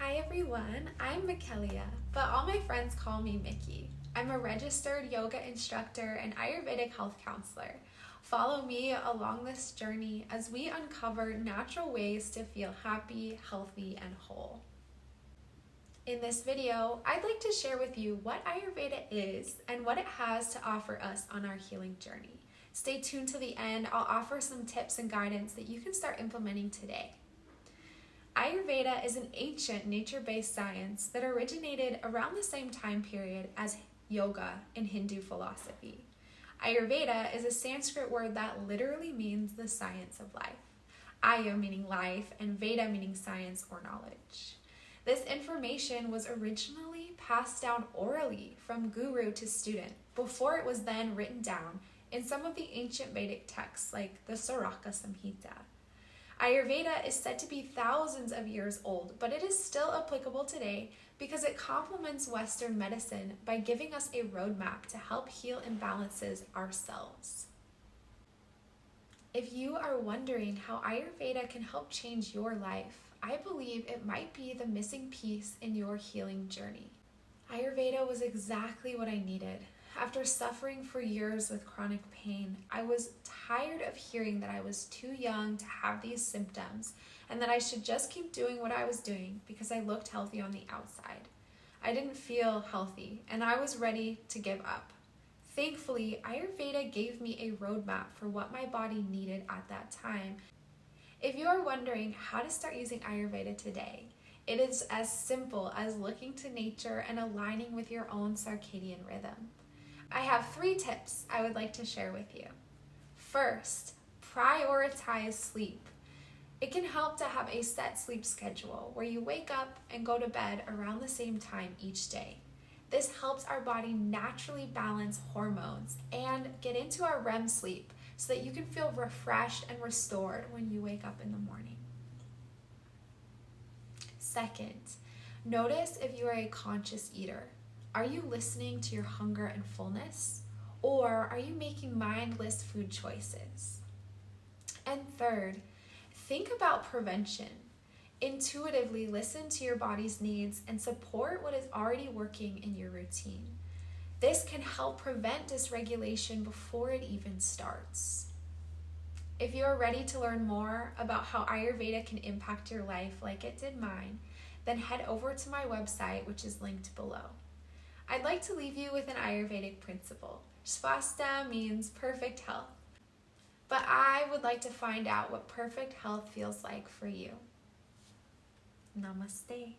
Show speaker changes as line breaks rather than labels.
Hi everyone, I'm Myckie, but all my friends call me Myckie. I'm a registered yoga instructor and Ayurvedic health counselor. Follow me along this journey as we uncover natural ways to feel happy, healthy, and whole. In this video, I'd like to share with you what Ayurveda is and what it has to offer us on our healing journey. Stay tuned to the end. I'll offer some tips and guidance that you can start implementing today. Ayurveda is an ancient nature-based science that originated around the same time period as yoga in Hindu philosophy. Ayurveda is a Sanskrit word that literally means the science of life. Aya meaning life and Veda meaning science or knowledge. This information was originally passed down orally from guru to student before it was then written down in some of the ancient Vedic texts like the Saraka Samhita. Ayurveda is said to be thousands of years old, but it is still applicable today because it complements Western medicine by giving us a roadmap to help heal imbalances ourselves. If you are wondering how Ayurveda can help change your life, I believe it might be the missing piece in your healing journey. Ayurveda was exactly what I needed. After suffering for years with chronic pain, I was tired of hearing that I was too young to have these symptoms and that I should just keep doing what I was doing because I looked healthy on the outside. I didn't feel healthy and I was ready to give up. Thankfully, Ayurveda gave me a roadmap for what my body needed at that time. If you are wondering how to start using Ayurveda today, it is as simple as looking to nature and aligning with your own circadian rhythm. I have 3 tips I would like to share with you. First, prioritize sleep. It can help to have a set sleep schedule where you wake up and go to bed around the same time each day. This helps our body naturally balance hormones and get into our REM sleep so that you can feel refreshed and restored when you wake up in the morning. Second, notice if you are a conscious eater. Are you listening to your hunger and fullness, or are you making mindless food choices? And third, think about prevention. Intuitively listen to your body's needs and support what is already working in your routine. This can help prevent dysregulation before it even starts. If you are ready to learn more about how Ayurveda can impact your life like it did mine, then head over to my website, which is linked below. I'd like to leave you with an Ayurvedic principle. Swasthya means perfect health. But I would like to find out what perfect health feels like for you. Namaste.